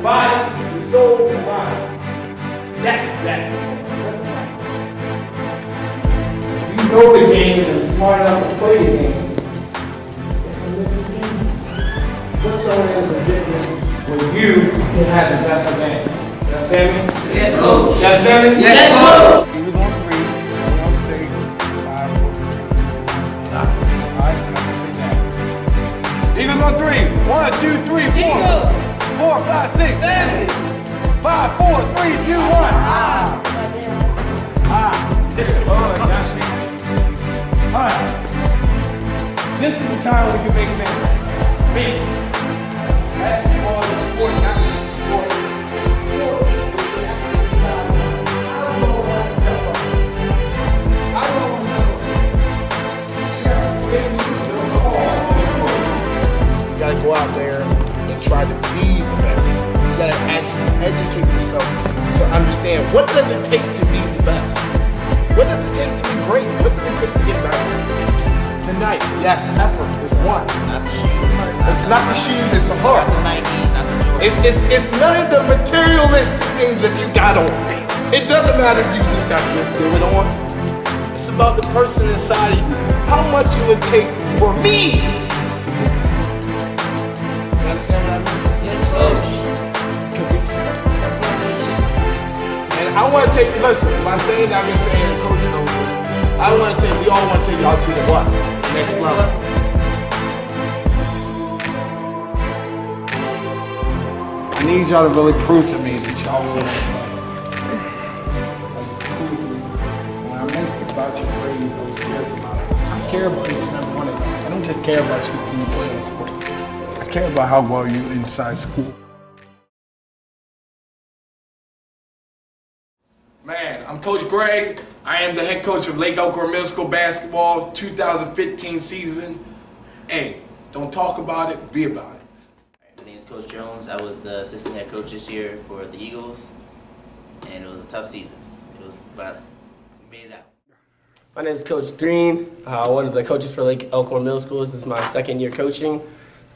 body, your soul, your mind. That's it. If you know the game and smart enough to play the game, it's a living game. What's only the difference when you can have the best advantage? You understand me? Yes, coach. You understand me? Yes, coach. He was on 3, on 6, 5, 4, 3, 2. Alright, I'm gonna say that. Eagles on 3. 1, 2, 3, 4. Eagles. 4, 5, 6. Family. 5, 4, 3, 2, 1. Alright. This is the time we can make things big. Basketball is a sport, not just a sport. It's a sport where you have to decide, I don't know what to step up. I don't know what to step up. You have to make the call. You gotta go out there and try to be the best. You gotta actually educate yourself to understand what does it take to be the best. What does it take to be great? What does it take to get better? Tonight, yes, effort is one. It's not the shoe, it's the heart. It's none of the materialistic things that you got on. It doesn't matter if you just do it on. It's about the person inside of you. How much it would take for me to get better. You understand what I mean? Yes, coach. And I want to take, listen, by saying that, I've been saying, Coach knows this. I want to take, we all want to take y'all to the what? Next level. I need y'all to really prove to me that y'all will play. When I meant about your grades, I was serious about it. I care about each and every one of you. I don't just care about you when you play on the court. I care about how well you inside school. Man, I'm Coach Greg. I am the head coach of Lake Elkhorn Middle School basketball 2015 season. Hey, don't talk about it, be about it. My name is Coach Jones. I was the assistant head coach this year for the Eagles, and it was a tough season. But we made it out. My name is Coach Green, one of the coaches for Lake Elkhorn Middle School. This is my second year coaching.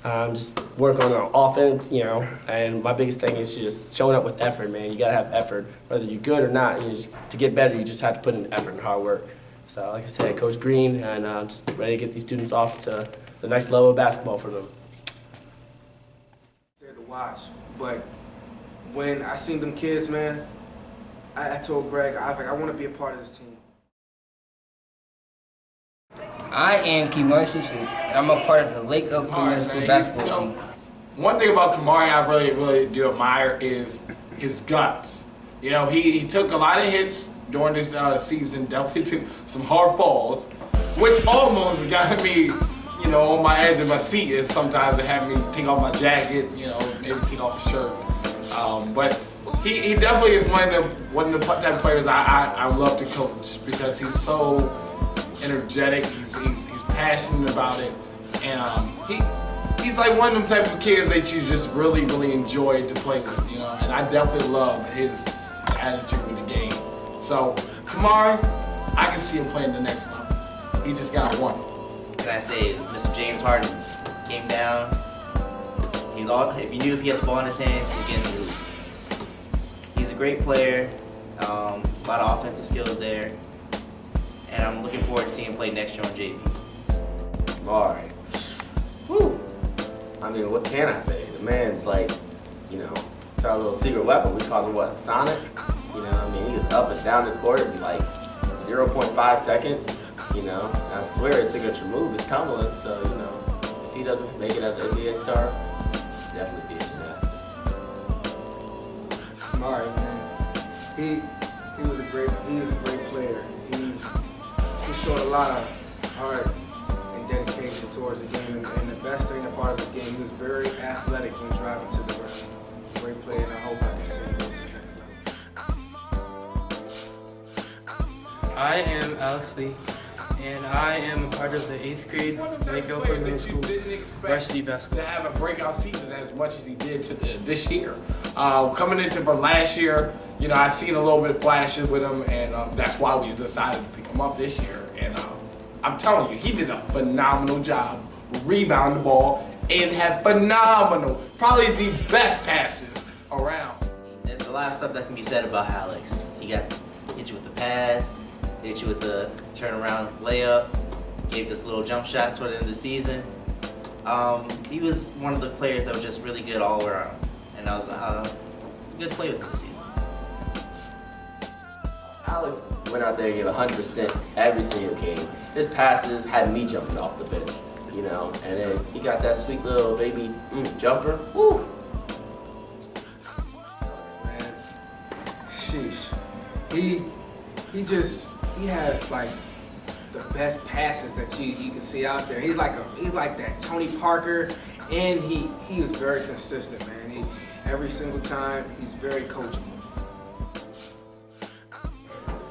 Just work on our offense, and my biggest thing is just showing up with effort, man. You gotta have effort, whether you're good or not. To get better, you just have to put in effort and hard work. So, like I said, Coach Green, and I'm just ready to get these students off to the next level of basketball for them. There to watch, but when I seen them kids, man, I told Greg, I was like, I want to be a part of this team. I am Kemarshus, and I'm a part of the Lake Elkhorn Middle School basketball team. One thing about Kamari I really do admire is his guts. He took a lot of hits during this season, definitely took some hard falls, which almost got me, on my edge of my seat. And sometimes it had me take off my jacket, maybe take off the shirt. But he definitely is one of the type of players I love to coach because he's so energetic, he's passionate about it, and he's like one of them type of kids that you just really enjoy to play with, and I definitely love his attitude with the game. So Kamari, I can see him playing the next level. He just got one. What can I say is Mr. James Harden came down. If you knew if he had the ball in his hands, you get into the hoop. He's a great player, a lot of offensive skills there. And I'm looking forward to seeing him play next year on JV. All right. Whew. I mean, what can I say? The man's like, it's our little secret weapon. We call him what, Sonic? He was up and down the court in like 0.5 seconds. I swear his signature move is Campbell. So, if he doesn't make it as an NBA star, definitely be a gymnast. All right, man. He was a great player. He showed a lot of heart and dedication towards the game, and the best thing about this game, he was very athletic when driving to the rim. Great player, and I hope I can see him go to the next level. I am Alex Lee, and I am a part of the 8th grade Lake Elkhorn Middle School varsity basketball. To have a breakout season as much as he did this year. Coming into from last year, I've seen a little bit of flashes with him, and that's why we decided to pick him up this year. And I'm telling you, he did a phenomenal job rebounding the ball and had phenomenal, probably the best passes around. There's a lot of stuff that can be said about Alex. He got hit you with the pass, hit you with the turnaround layup, gave this little jump shot toward the end of the season. He was one of the players that was just really good all around, and I was a good player with him this season. Alex went out there and gave 100% every single game. His passes had me jumping off the bench, you know, and then he got that sweet little baby jumper. Woo! Man, sheesh. He has like the best passes that you can see out there. He's like that Tony Parker, and he is very consistent, man. Every single time he's very coachable.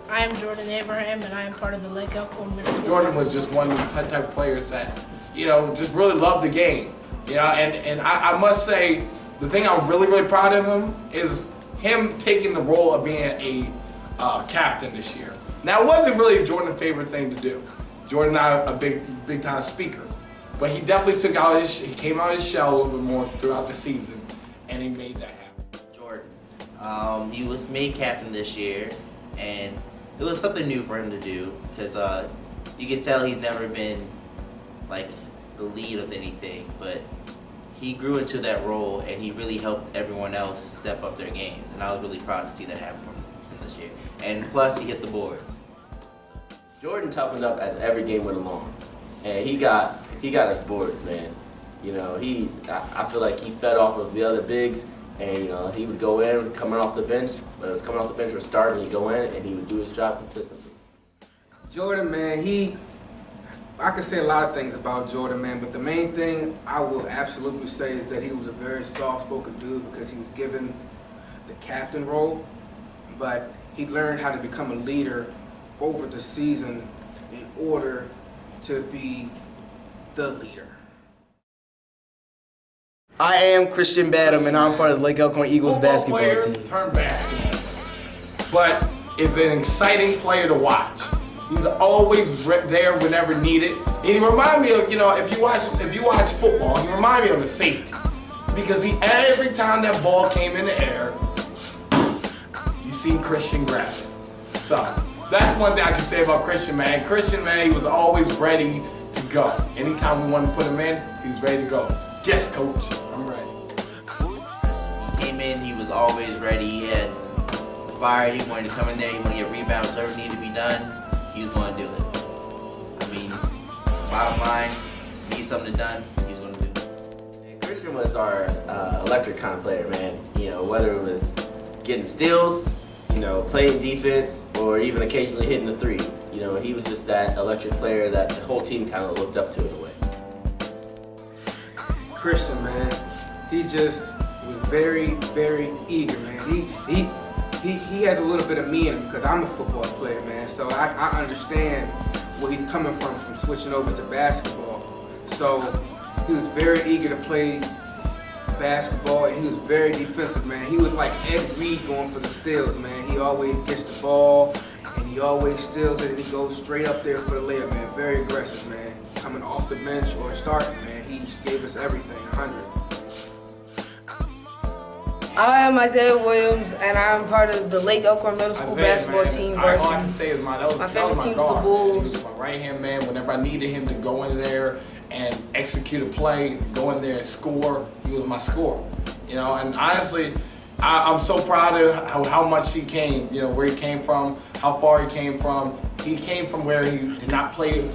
I am Jordan Abraham, and I am part of the Lake Elkhorn Middle School. Jordan was just one of the type of players that, you know, just really loved the game. You know, and I must say, the thing I'm really, really proud of him is him taking the role of being a captain this year. Now, it wasn't really Jordan's favorite thing to do. Jordan not a big time speaker, but he definitely he came out of his shell a little bit more throughout the season, and he made that happen. Jordan, he was made captain this year, and it was something new for him to do because you can tell he's never been like the lead of anything, but he grew into that role and he really helped everyone else step up their game, and I was really proud to see that happen from him this year. And plus, he hit the boards. Jordan toughened up as every game went along, and he got his boards, man. You know, I feel like he fed off of the other bigs, and you know he would go in coming off the bench. When it was coming off the bench or starting, he'd go in and he would do his job consistently. Jordan, man, I could say a lot of things about Jordan, man, but the main thing I will absolutely say is that he was a very soft-spoken dude because he was given the captain role, but he learned how to become a leader over the season in order to be the leader. I am Christian Badham, and I'm part of the Lake Elkhorn Eagles basketball player team. Turned basketball player. But is an exciting player to watch. He's always there whenever needed. And he remind me of, you know, if you watch football, he remind me of a safety. Because every time that ball came in the air, you seen Christian grab it. So that's one thing I can say about Christian, man. Christian, man, he was always ready to go. Anytime we wanted to put him in, he was ready to go. Yes, coach, I'm ready. He came in, he was always ready. He had the fire. He wanted to come in there. He wanted to get rebounds. Whatever needed to be done, he was going to do it. I mean, bottom line, need something done, he was going to do it. And Christian was our electric kind of player, man. You know, whether it was getting steals, you know, playing defense, or even occasionally hitting the three. You know, he was just that electric player that the whole team kind of looked up to in a way. Christian, man, he just was very, very eager, man. He had a little bit of me in him because I'm a football player, man. So I understand where he's coming from switching over to basketball. So he was very eager to play basketball, and he was very defensive, man. He was like Ed Reed going for the steals, man. He always gets the ball, and he always steals it, and he goes straight up there for the layup, man. Very aggressive, man. Coming off the bench or starting, man. He gave us everything, 100. I am Isaiah Williams, and I'm part of the Lake Elkhorn Middle School basketball team All I can varsity. say is my favorite team's the guard, Bulls. Man. He was my right-hand man. Whenever I needed him to go in there and execute a play, go in there and score, he was my scorer. You know, and honestly, I'm so proud of how much he came, you know, where he came from, how far he came from. He came from where he did not play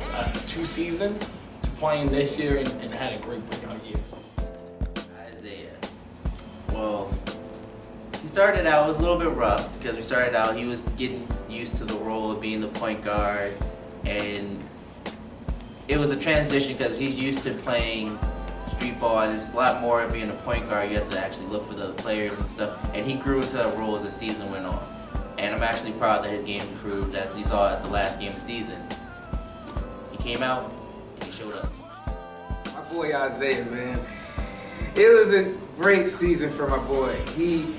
2 seasons to playing this year and had a great breakout year. Isaiah. Well, he started out, it was a little bit rough because we started out, he was getting used to the role of being the point guard, and it was a transition because he's used to playing street ball, and it's a lot more of being a point guard. You have to actually look for the other players and stuff, and he grew into that role as the season went on. And I'm actually proud that his game improved, as you saw at the last game of the season. He came out and he showed up. My boy Isaiah, man. It was a great season for my boy. He,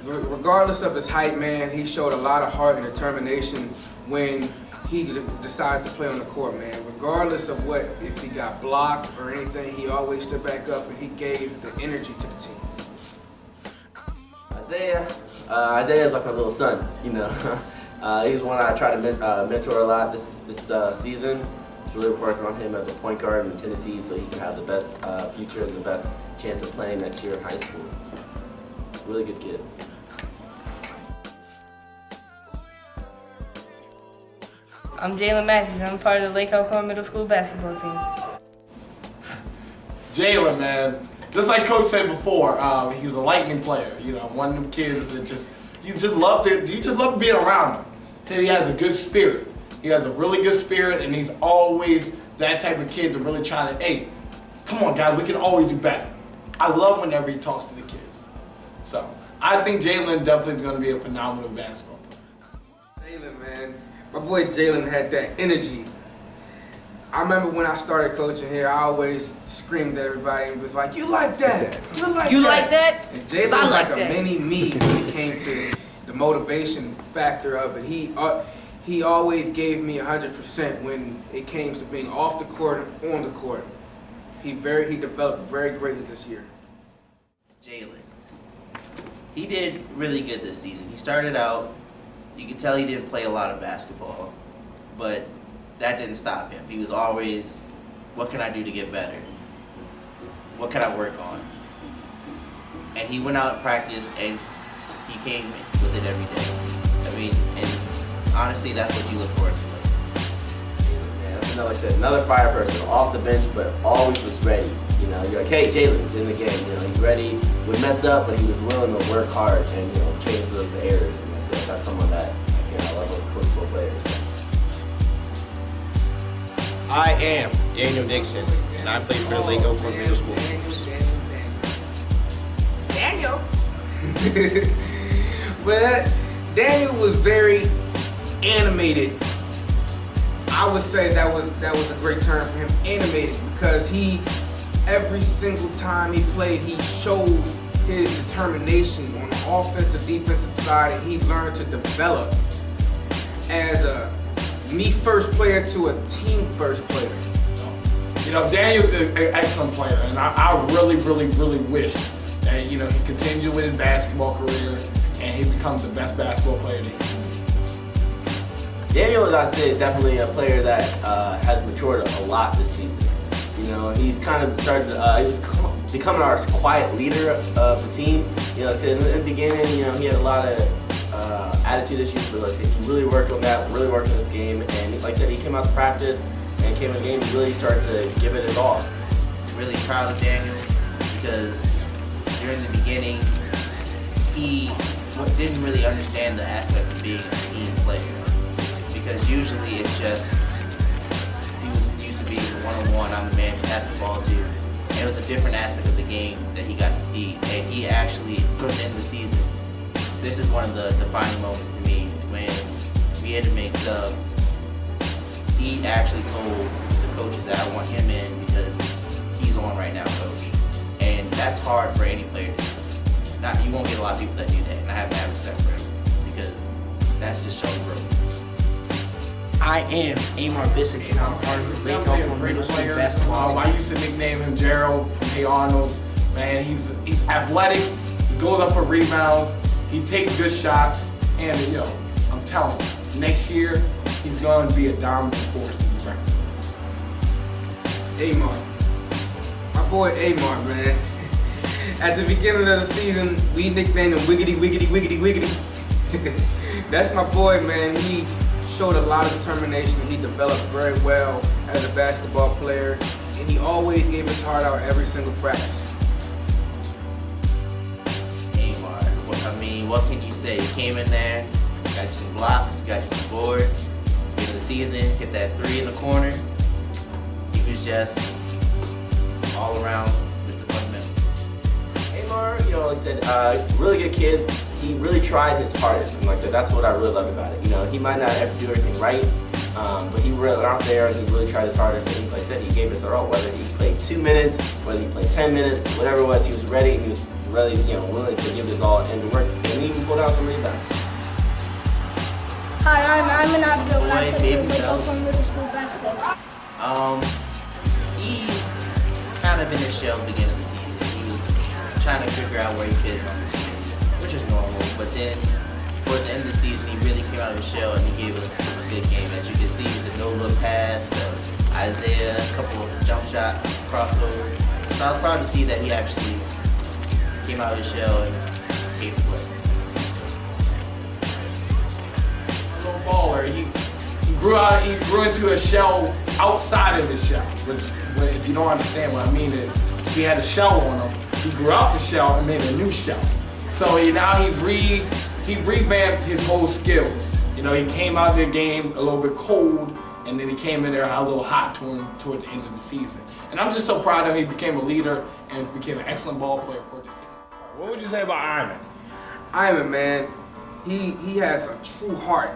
regardless of his height, man, he showed a lot of heart and determination when he decided to play on the court, man. Regardless of if he got blocked or anything, he always stood back up and he gave the energy to the team. Isaiah's like my little son, you know. He's one I try to mentor a lot this season. Just really working on him as a point guard in Tennessee so he can have the best future and the best chance of playing next year in high school. Really good kid. I'm Jalen Matthews. I'm part of the Lake Elkhorn Middle School basketball team. Jalen, man, just like Coach said before, he's a lightning player. You know, one of them kids that you just love being around him. He has a good spirit. He has a really good spirit, and he's always that type of kid to really try to, hey, come on, guys, we can always do better. I love whenever he talks to the kids. So I think Jalen definitely is going to be a phenomenal basketball player. Jalen, man. My boy Jalen had that energy. I remember when I started coaching here, I always screamed at everybody and was like, you like that? You like that? You like that? And Jalen was like a mini me when it came to the motivation factor of it. He always gave me 100% when it came to being off the court and on the court. He developed very greatly this year. Jalen. He did really good this season. He started out, you could tell he didn't play a lot of basketball, but that didn't stop him. He was always, what can I do to get better? What can I work on? And he went out and practiced, and he came with it every day. I mean, and honestly, that's what you look forward to. Yeah, that's like I said, another fire person, off the bench, but always was ready. You know, you're like, hey, Jalen's in the game. You know, he's ready. Would mess up, but he was willing to work hard and change those errors. And that's someone that I love coachable players. I am Daniel Dixon, and I play for the Lake Elkhorn Middle School. Daniel. But Daniel was very animated. I would say that was a great term for him, animated, because every single time he played, he showed his determination on the offensive, defensive side, and he learned to develop as a me-first player to a team-first player. You know, Daniel's an excellent player, and I really, really, really wish that, he continues with his basketball career and he becomes the best basketball player that he can be. Daniel, as I say, is definitely a player that has matured a lot this season. He's kind of started, he was becoming our quiet leader of the team. In the beginning, he had a lot of attitude issues, but he really worked on that, really worked on his game, and like I said, he came out to practice and came in the game and really started to give it his all. Really proud of Daniel because during the beginning, he didn't really understand the aspect of being a team player, because usually it's just, he was used to being one-on-one, I'm the man to pass the ball to, and it was a different aspect of the game that he got to see, and he actually, towards the end of the season, this is one of the defining moments to me, when we had to make subs. He actually told the coaches that I want him in because he's on right now, coach. And that's hard for any player to do. You won't get a lot of people that do that, and I have mad respect for him because that's just showing growth. I am Amar Bissick, and I'm part of the Lake Elkhorn Middle School basketball team. I used to nickname him Gerald from Hey Arnold. Man, he's athletic. He goes up for rebounds. He takes good shots, and I'm telling you, next year he's going to be a dominant force to be reckoned with. Amar, my boy Amar, man. At the beginning of the season, we nicknamed him Wiggity Wiggity Wiggity Wiggity. That's my boy, man. He showed a lot of determination. He developed very well as a basketball player, and he always gave his heart out every single practice. What can you say? He came in there, got you some blocks, got you some boards. End of the season, hit that 3 in the corner. He was just all around Mr. Fundamental. Amar, like I said, really good kid. He really tried his hardest, and like I said, that's what I really love about it. He might not ever do everything right, but he really out there and he really tried his hardest. And like I said, he gave us all. Whether he played 2 minutes, whether he played 10 minutes, whatever it was, he was ready and he was really, willing to give his all and to work, and even pull down some rebounds. Hi, I'm Harmon and I play for the Lake Elkhorn Middle School basketball team. He kind of in his shell beginning of the season. He was trying to figure out where he fit on the team, which which is normal. But then towards the end of the season, he really came out of his shell and he gave us a good game. As you can see, the no-look pass, the Isaiah, a couple of jump shots, crossover. So I was proud to see that he actually came out of his shell and gave the play. Little baller. He grew into a shell outside of his shell. Which, if you don't understand what I mean, is he had a shell on him. He grew out the shell and made a new shell. So he revamped his whole skills. You know, he came out of the game a little bit cold, and then he came in there a little hot toward the end of the season. And I'm just so proud of him. He became a leader and became an excellent ball player for this team. What would you say about Iron? Iron, man, he has a true heart.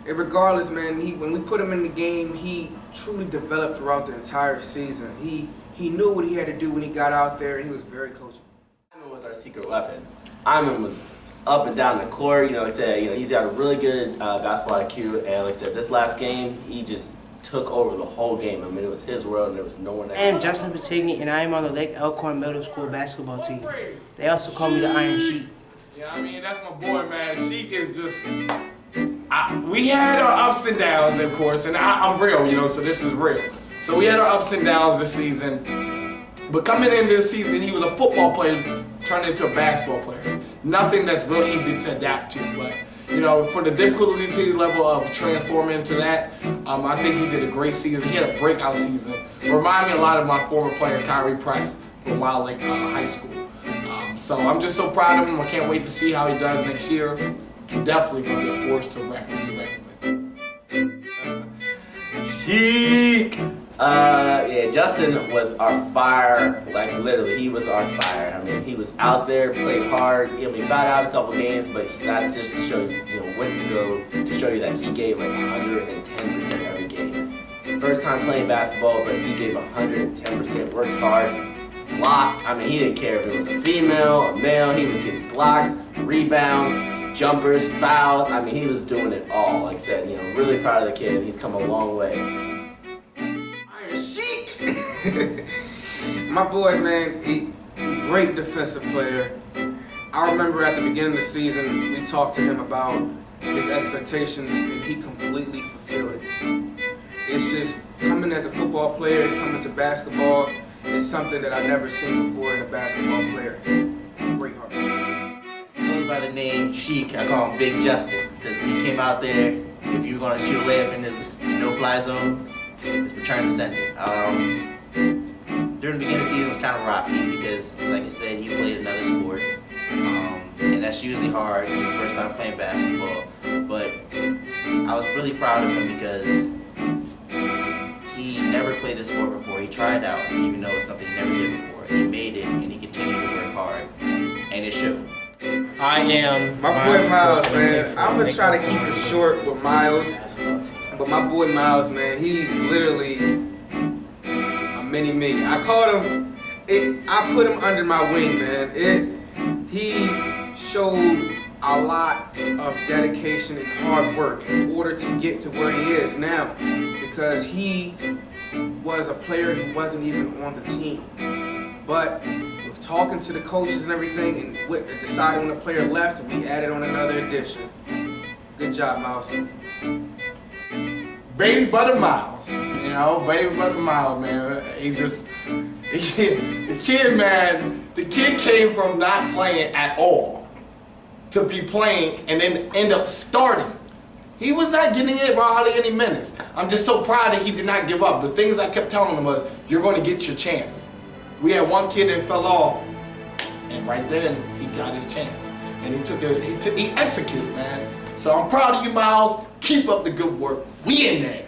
And regardless, man, when we put him in the game, he truly developed throughout the entire season. He knew what he had to do when he got out there, and he was very coachable. Iron was our secret weapon. Iron was up and down the court. You know, like I said, he's got a really good basketball IQ, and like I said, this last game, he just took over the whole game. I mean, it was his world, and there was no one else. I am Justin Patigny, and I am on the Lake Elkhorn Middle School basketball team. They also call me the Iron Sheik. Yeah, I mean, that's my boy, man. Sheik is just... we had our ups and downs, of course, and I'm real, so this is real. So we had our ups and downs this season. But coming in this season, he was a football player turned into a basketball player. Nothing that's real easy to adapt to, but for the difficulty level of transforming into that, I think he did a great season. He had a breakout season. Remind me a lot of my former player, Kyrie Price, from Wild Lake High School. So I'm just so proud of him. I can't wait to see how he does next year. And definitely going to be a force to be reckoned with. Sheik! Yeah, Justin was our fire, like literally, he was our fire. I mean, he was out there, played hard. We got out a couple games, but not just to show you, when to go, to show you that he gave like 110% every game. First time playing basketball, but he gave 110%, worked hard, blocked. I mean, he didn't care if it was a female, a male, he was getting blocks, rebounds, jumpers, fouls. I mean, he was doing it all. Like I said, really proud of the kid, and he's come a long way. My boy, man, he great defensive player. I remember at the beginning of the season, we talked to him about his expectations, and he completely fulfilled it. It's just coming as a football player, coming to basketball, is something that I've never seen before in a basketball player. Great heart. He goes by the name Sheik. I call him Big Justin, because he came out there. If you were going to shoot a layup in his no-fly zone, it's return to sender. During the beginning of the season, it was kind of rocky because, like I said, he played another sport, and that's usually hard. His first time playing basketball, but I was really proud of him because he never played this sport before. He tried out, even though it's something he never did before. He made it, and he continued to work hard, and it showed. I am my boy Miles, man. I'm gonna try to keep it short with Miles, but my boy Miles, man, he's literally a mini me. I called him. I put him under my wing, man. He showed a lot of dedication and hard work in order to get to where he is now, because he was a player who wasn't even on the team, but with talking to the coaches and everything, and with deciding when a player left, we added on another addition. Good job, Miles. Baby Butter Miles, Baby Butter Miles, man. The kid came from not playing at all to be playing and then end up starting. He was not getting it hardly any minutes. I'm just so proud that he did not give up. The things I kept telling him was, you're going to get your chance. We had one kid that fell off, and right then he got his chance, and he executed, man. So I'm proud of you, Miles. Keep up the good work. We in there.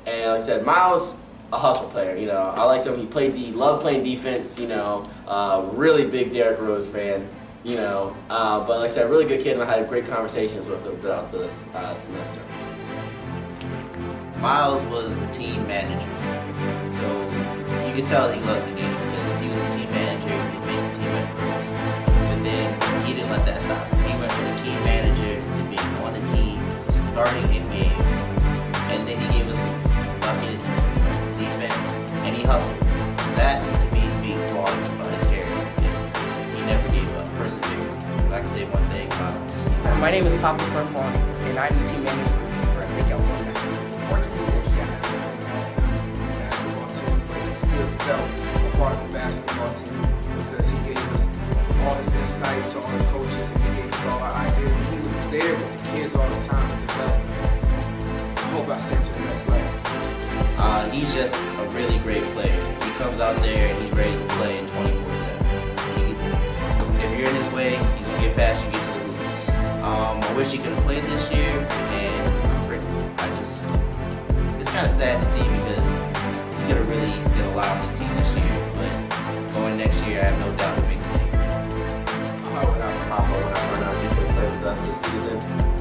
And like I said, Miles, a hustle player. I liked him. He loved playing defense. Really big Derrick Rose fan. But like I said, a really good kid, and I had great conversations with him throughout the semester. Miles was the team manager, so you could tell he loves the game because he was the team manager. He made the team at first, but then he didn't let that stop him. He went from the team manager to being on the team to starting in games, and then he gave us some buckets, defense, and he hustled. That to me speaks volumes about his character because he never gave up. Perseverance. Like I said, My name is Papa Firmborn, and I'm the team manager for Lake Elkhorn basketball. Fortunately, this year I have basketball team, but he still felt a part of the basketball team because he gave us all his insight to all the coaches, and he gave us all our ideas, and he was there with the kids all the time to develop them. I hope I sent to the next level. He's just a really great player. He comes out there and he's ready to play 24/7. If you're in his way, he's gonna get past you, get to the hoop. I wish he could have played this year, and it's kind of sad to see because he could have really did a lot on this team this year. But going next year, I have no doubt he'll make the team. I went out to Papa when I found out he could play with us this season,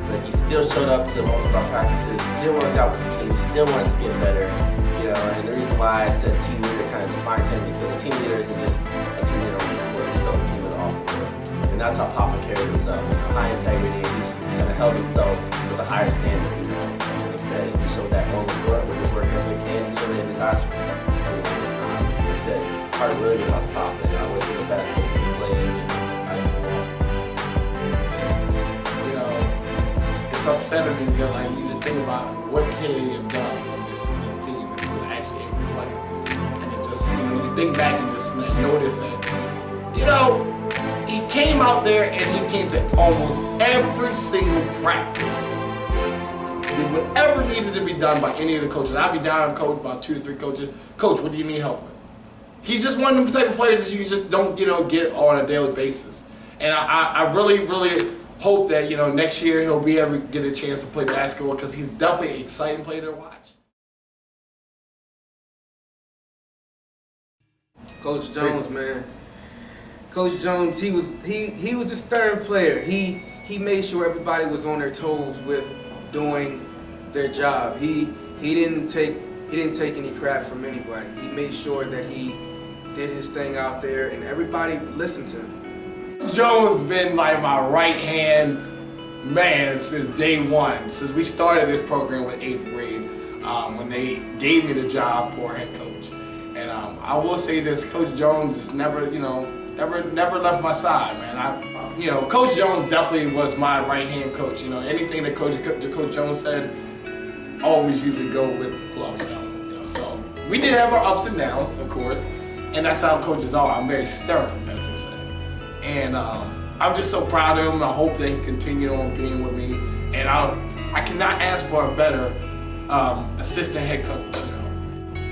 but he still showed up to most of our practices, still worked out with the team, still wanted to get better. You know, and the reason why I said team leader kind of defines him is because a team leader isn't just a team leader on the court, he's also a team leader off the court. And that's how Papa carried himself, you know, high integrity, and he just kind of held himself with a higher standard, you know. And like I said, he showed that on the court with his work ethic, and he showed it in the classroom. Like I said, hard really good off Papa, and I wish him the best when he played basketball. You know, it's upsetting me that like you just think about what can he have done on this team if he was actually able to play. And it just, you know, you think back and just notice that, you know, he came out there and he came to almost every single practice. Did whatever needed to be done by any of the coaches. I'd be down, coach, about 2 to 3 coaches. Coach, what do you need help with? He's just one of them type of players that you just don't, you know, get on a daily basis. And I really, really hope that, you know, next year he'll be able to get a chance to play basketball because he's definitely an exciting player to watch. Coach Jones, man. Coach Jones, he was the stern player. He made sure everybody was on their toes with doing their job. He didn't take any crap from anybody. He made sure that he did his thing out there and everybody listened to him. Jones has been like my right hand man since day one, since we started this program with 8th grade, when they gave me the job for head coach. And I will say this, Coach Jones just never left my side, man. Coach Jones definitely was my right-hand coach. You know, anything that Coach Jones said, always usually go with the flow, you know. So we did have our ups and downs, of course, and that's how coaches are. I'm very stern, as they say. And I'm just so proud of him. I hope that he continue on being with me. And I cannot ask for a better assistant head coach, you know.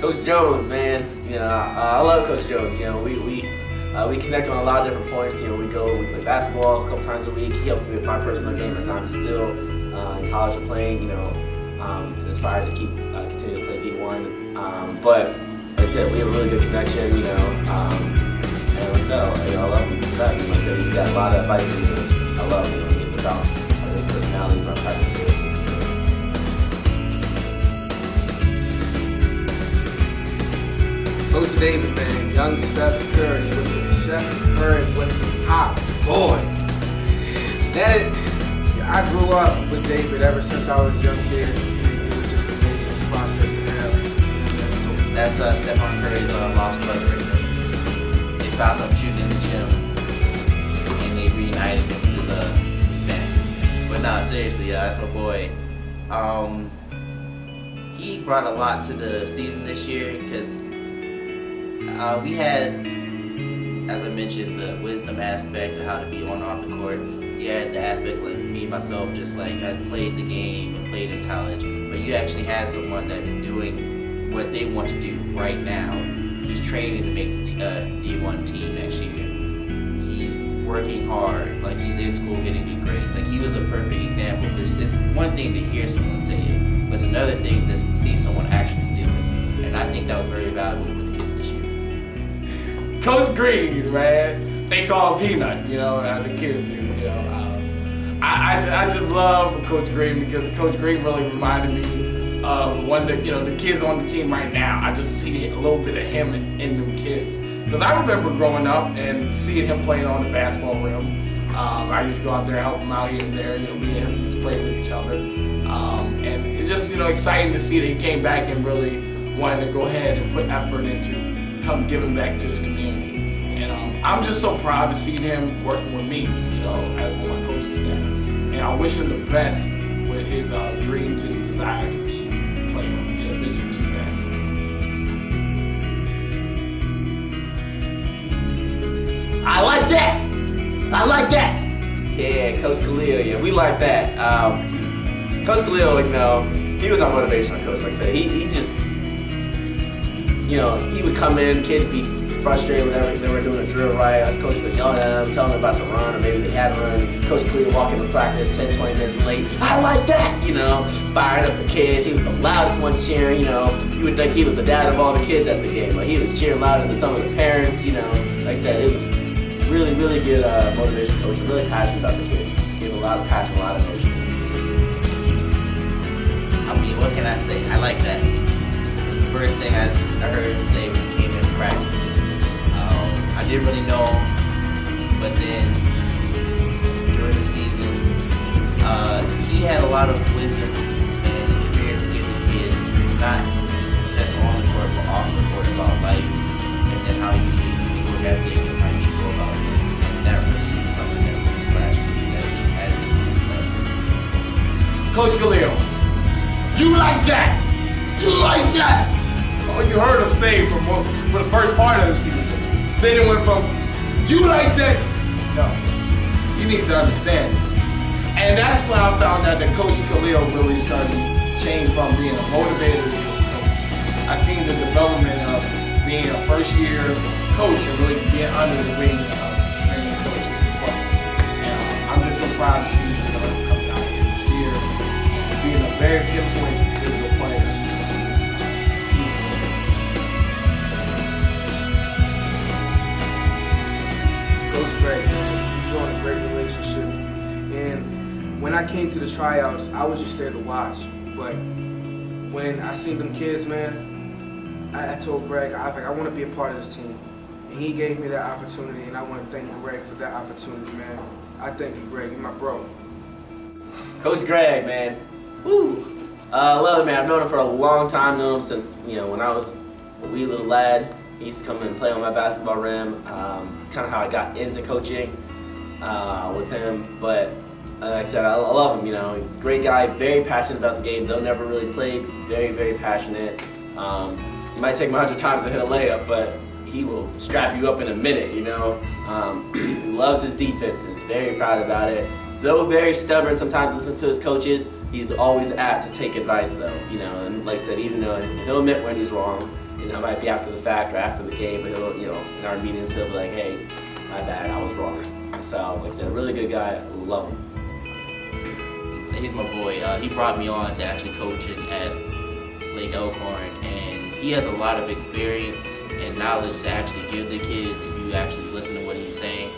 Coach Jones, man, you know, I love Coach Jones. You know, we connect on a lot of different points. You know, we play basketball a couple times a week. He helps me with my personal game as I'm still in college and playing, you know, and aspire to continue to play D1. But like I said, we have a really good connection, you know. And like I said, I love him for that. Like I said, he's got a lot of advice for me, which I love. You know, he gets about our personalities, our practice skills. Coach David, man, young Steph Curry with the Chef Curry with the hot boy. I grew up with David ever since I was a young kid, and it was just an amazing process to have. That's Stephon Curry's lost brother right there. They found him shooting in the gym, and they reunited him with his family. But no, seriously, that's my boy. He brought a lot to the season this year because we had, as I mentioned, the wisdom aspect of how to be on and off the court. You had the aspect like me, myself, just like I played the game and played in college. But you actually had someone that's doing what they want to do right now. He's training to make the D1 team next year. He's working hard, like he's in school getting good grades. Like he was a perfect example because it's one thing to hear someone say it, but it's another thing to see someone actually do it. And I think that was very valuable for the kids this year. Coach Green, man, they call him Peanut, you know, the kids do, you know. I just love Coach Green because Coach Green really reminded me of one of the kids on the team right now. I just see a little bit of him in them kids. Because I remember growing up and seeing him playing on the basketball rim. I used to go out there and help him out here and there. You know, me and him used to play with each other. And it's just, you know, exciting to see that he came back and really wanted to go ahead and put effort into come giving back to his community. And I'm just so proud to see him working with me, you know, as one of my coaching staff. and I wish him the best with his dreams and desire to be playing on Division II basketball. I like that. I like that. Yeah, Coach Khalil. Yeah, we like that. Coach Khalil, you know, he was our motivational coach. Like I said, he just, you know, he would come in, kids be frustrated, whatever, because they were doing a drill right. Us coaches would yell at them, telling them about to run, or maybe they had to run. Coach Khalil walk into practice 10, 20 minutes late. I like that, you know, fired up the kids. He was the loudest one cheering, you know. You would think he was the dad of all the kids at the game. Like, he was cheering louder than some of the parents, you know. Like I said, it was really, really good motivation coach. Really passionate about the kids. Gave a lot of passion, a lot of emotion. I mean, what can I say? I like that. It's the first thing I heard him say when he came into practice. I didn't really know him, but then during the season, he had a lot of wisdom and experience to give the kids, not just on the court, but off the court, about life, and then how you should work ethic and how you should go about things. And that really is something that really slashed me that added to this lesson. Coach Khalil, you like that? You like that? That's all you heard him say for the first part of the season. Then it went from, you like that? No, you need to understand this. And that's when I found out that Coach Khalil really started to change from being a motivator to a coach. I seen the development of being a first-year coach and really being under the wing of experienced coach in the department. And I'm just so proud to see him coming out here this year and being a very pinpoint pivotal player in this team. Coach Greg, man, we're on a great relationship. And when I came to the tryouts, I was just there to watch. But when I seen them kids, man, I told Greg, I was like, I want to be a part of this team. And he gave me that opportunity, and I want to thank Greg for that opportunity, man. I thank you, Greg. You're my bro. Coach Greg, man. Woo! I love him, man. I've known him for a long time. Known him since, you know, when I was a wee little lad. He used to come and play on my basketball rim. It's kind of how I got into coaching with him. But like I said, I love him, you know. He's a great guy, very passionate about the game, though never really played. Very, very passionate. It might take him 100 times to hit a layup, but he will strap you up in a minute, you know. He loves his defense and is very proud about it. Though very stubborn, sometimes listens to his coaches, he's always apt to take advice, though, you know. And like I said, even though he'll admit when he's wrong, you know, it might be after the fact or after the game, but he'll, you know, in our meetings, he'll be like, hey, my bad, I was wrong. So, like I said, a really good guy, love him. He's my boy. He brought me on to actually coaching at Lake Elkhorn, and he has a lot of experience and knowledge to actually give the kids if you actually listen to what he's saying.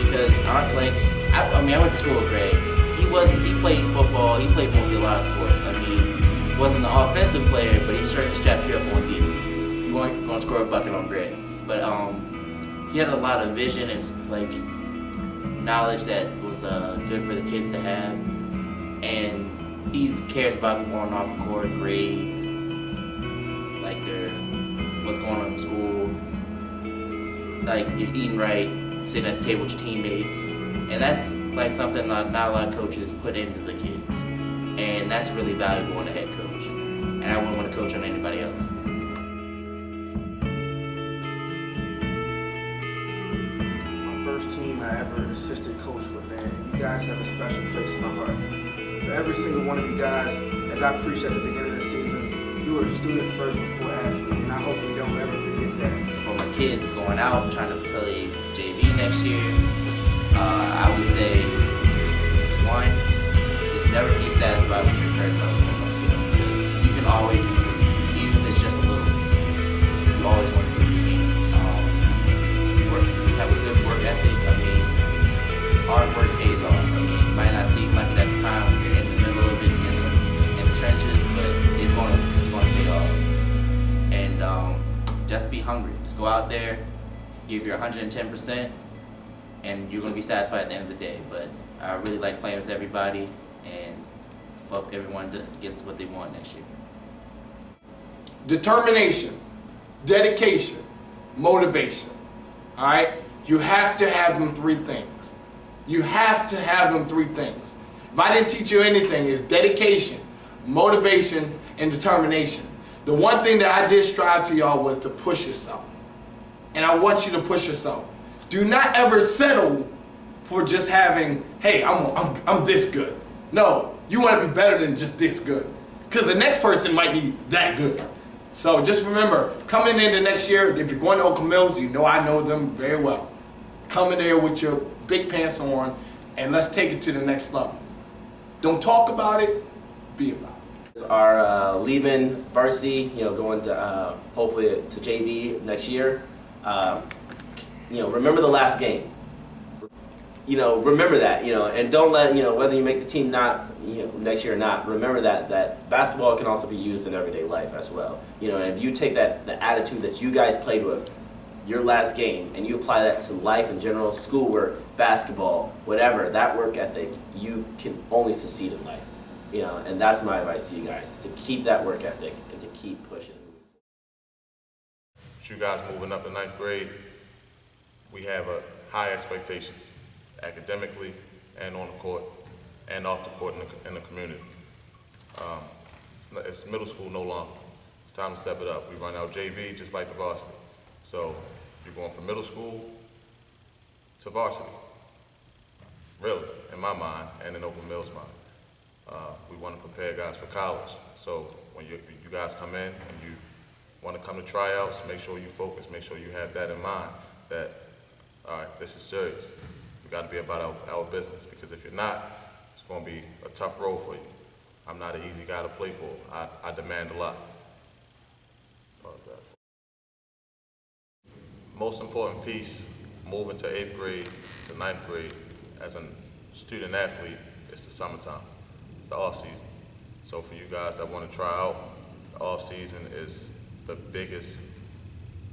Because I went to school with Greg. He played football, he played mostly a lot of sports. I mean, he wasn't an offensive player, but he started to strap you up on defense. You weren't going to score a bucket on Greg. But he had a lot of vision and like knowledge that was good for the kids to have. And he cares about them going off the court, grades, like what's going on in school, like eating right, sitting at the table with your teammates. And that's like something not a lot of coaches put into the kids. And that's really valuable in a head coach. And I wouldn't want to coach on anybody else. My first team I ever assisted coach with, man. You guys have a special place in my heart. For every single one of you guys, as I preached at the beginning of the season, you were a student first before athlete, and I hope we don't ever forget that. For my kids going out, trying to play JV next year, I would say, one, is never be satisfied with your current level of skill, because you can always improve, even if it's just a little bit. You always want to improve your game. Have a good work ethic. I mean, hard work pays off. I mean, it might not seem like it at the time when you're in the middle of it, in the trenches, but it's going to pay off. And just be hungry. Just go out there, give your 110%, and you're going to be satisfied at the end of the day. But I really like playing with everybody, and hope everyone gets what they want next year. Determination, dedication, motivation. All right? You have to have them three things. You have to have them 3 things. If I didn't teach you anything, it's dedication, motivation, and determination. The one thing that I did strive to y'all was to push yourself. And I want you to push yourself. Do not ever settle for just having, hey, I'm this good. No, you want to be better than just this good. Because the next person might be that good. So just remember, coming into next year, if you're going to Oakland Mills, you know I know them very well. Come in there with your big pants on, and let's take it to the next level. Don't talk about it, be about it. Are leaving varsity, going to hopefully to JV next year. Remember the last game. Remember that, and don't let, whether you make the team next year or not, remember that basketball can also be used in everyday life as well. And if you take the attitude that you guys played with your last game and you apply that to life in general, schoolwork, basketball, whatever, that work ethic, you can only succeed in life. And that's my advice to you guys, to keep that work ethic and to keep pushing. With you guys moving up to 9th grade, we have high expectations, academically and on the court and off the court in the community. It's middle school no longer. It's time to step it up. We run out JV just like the varsity. So you're going from middle school to varsity, really, in my mind and in Oakland Mills' mind. We want to prepare guys for college. So when you guys come in and you want to come to tryouts, make sure you focus, make sure you have that in mind, that, all right, this is serious. We got to be about our business, because if you're not, it's going to be a tough road for you. I'm not an easy guy to play for. I demand a lot. Most important piece, moving to 8th grade to 9th grade as a student athlete, is the summertime. It's the off season. So for you guys that want to try out, the off season is the biggest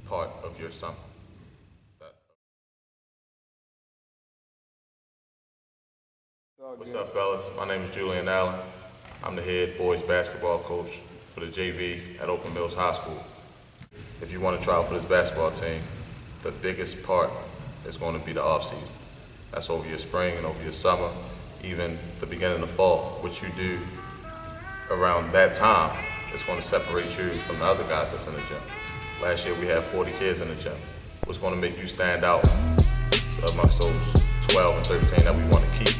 part of your summer. What's up, fellas? My name is Julian Allen. I'm the head boys basketball coach for the JV at Oakland Mills High School. If you want to try out for this basketball team, the biggest part is going to be the off season. That's over your spring and over your summer, even the beginning of fall. What you do around that time is going to separate you from the other guys that's in the gym. Last year we had 40 kids in the gym. What's going to make you stand out amongst those 12 and 13 that we want to keep?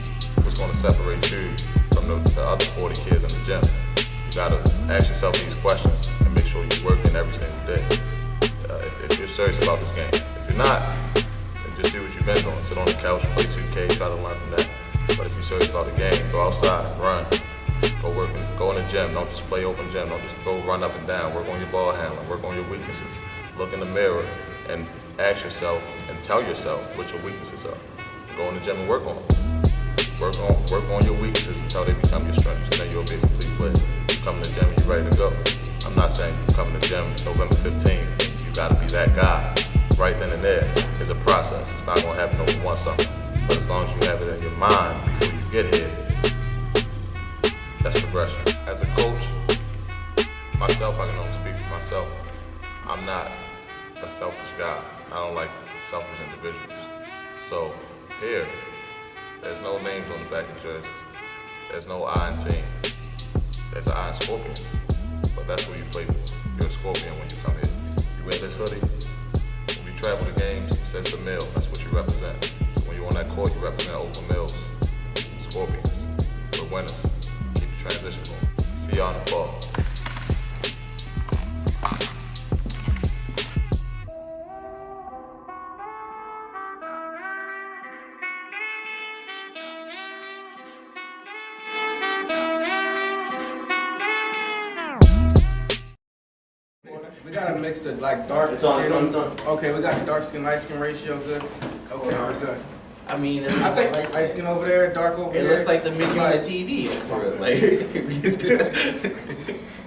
What's going to separate you from the other 40 kids in the gym? You got to ask yourself these questions and make sure you're working every single day. If you're serious about this game. If you're not, then just do what you've been doing. Sit on the couch, play 2K, try to learn from that. But if you're serious about the game, go outside, run, go work, go in the gym. Don't just play open gym. Don't just go run up and down. Work on your ball handling. Work on your weaknesses. Look in the mirror and ask yourself and tell yourself what your weaknesses are. Go in the gym and work on them. Work on your weaknesses until they become your strengths, and then you'll be a complete player. You come to the gym and you're ready to go. I'm not saying you come to the gym November 15th. You got to be that guy right then and there. It's a process. It's not going to happen over one summer. But as long as you have it in your mind before you get here, that's progression. As a coach, myself, I can only speak for myself. I'm not a selfish guy. I don't like selfish individuals. So here, there's no names on the back of jerseys. There's no I in team. There's an I in Scorpions. But that's who you play for. You're a Scorpion when you come here. You wear this hoodie. When we travel to games, it says the Mill. That's what you represent. So when you're on that court, you represent Oakland Mills. Scorpions. We're winners. Keep the transition going. See y'all in the fall. We got a mix of like dark skin. Okay, we got dark skin, light skin ratio good. Okay, we're good. I mean, I think light skin over there, dark over it here. looks like the mix on the TV. Like, it's good.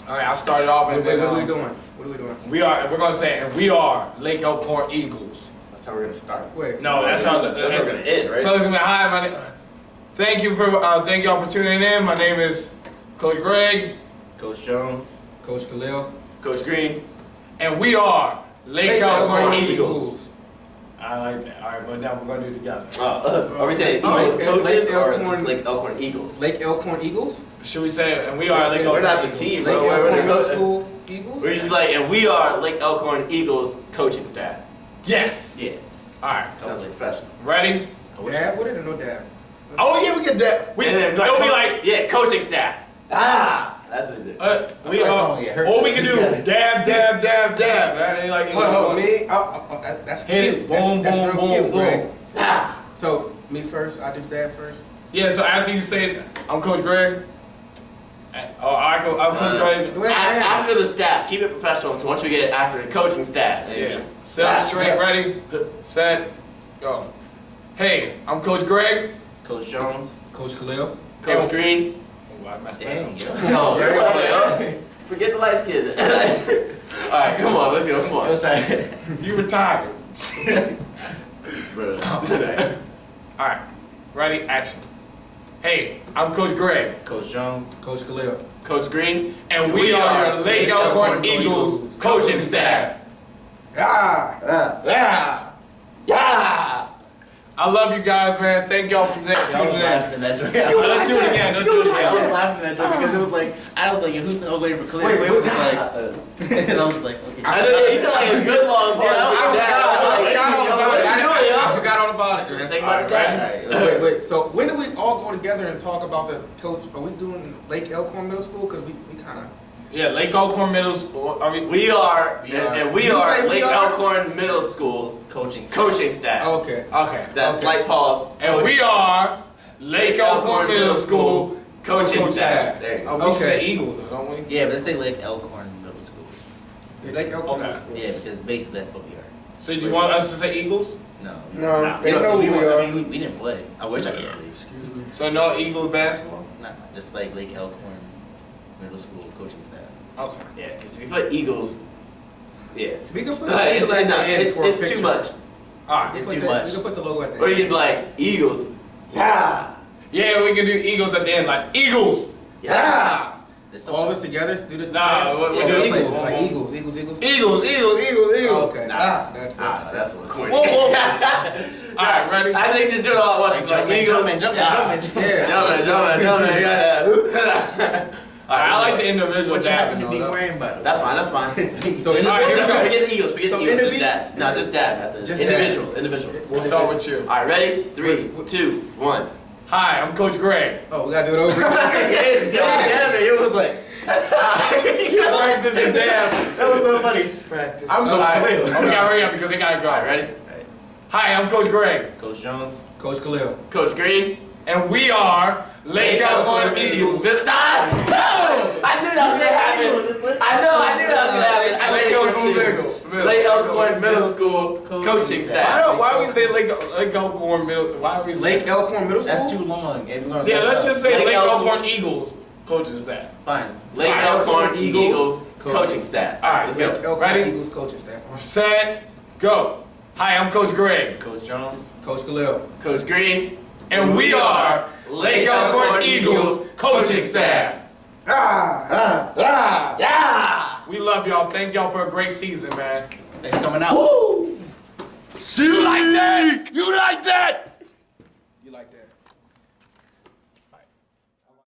All right, I'll start it off. What are we doing? What are we doing? We're going to say, and we are Lake Elkhorn Eagles. That's how we're going to start. Wait. No, that's how we're going to end, right? So, hi, my name. Thank y'all for tuning in. My name is Coach Greg, Coach Jones, Coach Khalil, Coach Green, and we are Lake Elkhorn Eagles. All I like that. All right, but now we're gonna do it together. Are we saying Eagles coaches or just Lake Elkhorn Eagles? Lake Elkhorn Eagles? Should we say, and we are Lake We're Elkhorn not the Eagles. team, Lake bro. We're Elkhorn Middle the School Eagles? We're just like, and we are Lake Elkhorn Eagles coaching staff. Yes. Yeah. All right. Sounds like professional. Ready? Dab? What did it? No dab. Oh yeah, we get that. We And then don't be like, yeah, coaching staff. That's what it is. we or we can do dab, dab, dab, dab. That ain't like Me? That's hit cute. it. Boom, That's boom, real boom, cute, Greg. boom. So, me first? I do dab first? Yeah. So after you say, I'm Coach Greg. I'm Coach Greg. After the staff, keep it professional until once we get it after the coaching staff. And Yeah. just- Set up straight. Ready? Set. Go. Hey, I'm Coach Greg. Coach Jones. Coach Khalil? Coach Green. Oh, I messed that Dang, up. yo. No, that's all right, yo. Forget the light skin. Alright, come on, let's go, come on. You retired. Bro. All right. Ready? Action. Hey, I'm Coach Greg. Coach Jones. Coach Khalil? Coach Green. And we are your Lake Elkhorn Eagles coaching staff. Yeah. I love you guys, man. Thank y'all for tuning I was in. laughing in that joke. Let's do it again. Let's do it I was again. laughing at that joke because it was like, I was like, who's waiting for Khalil? Wait, it was like, and I was like, okay. I know, you took like a good long part. I forgot all about it. Just think about that. Wait. So, when do we all go together and talk about the coach? Are we doing Lake Elkhorn Middle School? Because we kind of... Yeah, Lake Elkhorn Middle School. I mean, We are Lake are? Elkhorn Middle School's coaching staff. Okay. okay. That's slight pause. And we are Lake Elkhorn Middle School coaching staff. There you go. We say Okay. Eagles, though, don't we? Yeah, but let's say Lake Elkhorn Middle School. Lake Elkhorn Okay. Middle School. Yeah, because basically that's what we are. So do you want us to say Eagles? No. No, they know we who we I are. mean, we didn't play. I wish I could play. Excuse me. So no Eagles basketball? Nah, just like Lake Elkhorn Middle School coaching staff. Okay. Yeah, because if you put Eagles, yeah, it's, We can put it's, the logo at the end it's, for a it's picture. too much. All right. It's Put too the- much. We can put the logo at the Or you end. can be like Eagles. Yeah. Yeah, we can do Eagles at the end, like Eagles. Yeah. It's So all of us together, do the... Nah, we'll Yeah, do it's Eagles. Like Eagles. Eagles. Okay. Nah. That's That's a little corny. Whoa, whoa. All right, ready? I think just do it all at once. Like Eagles. Jumping. Yeah. All right, I like the individual What you happen dabbing, to be though. worrying about? That's fine. So All right, here we go. Forget the Eagles. Forget So the Eagles. Just individ- dab. No, just dab at the Just individuals. dab. Individuals. We'll start with you. All right, ready? 3, 2, 1. Hi, I'm Coach Greg. Oh, we gotta do it over. It was like. Practice and dab. That was so funny. Practice. I'm Coach Khalil. We gotta hurry up because they gotta go. All right, ready? Hi, I'm Coach Greg. Coach Jones. Coach Khalil. Coach Green. And we are Lake Elkhorn Eagles. I knew that was gonna happen. I knew that was gonna happen. I Lake Elkhorn Eagles. Lake Elkhorn Middle School coaching staff. Why we say Lake Elkhorn Middle? Why we say Lake Elkhorn Middle School? That's too long. Yeah, let's just say Lake Lake Elkhorn- Elkhorn Eagles coaches that. Fine. Lake Elkhorn Eagles coaching staff. All right, let's Lake go. Elkhorn Ready? Eagles coaching staff. Set, go. Hi, I'm Coach Greg. Coach Jones. Coach Khalil. Coach Green. And we are Lake Elkhorn Eagles coaching staff. Yeah. We love y'all. Thank y'all for a great season, man. Thanks for coming out. You like that? You like that?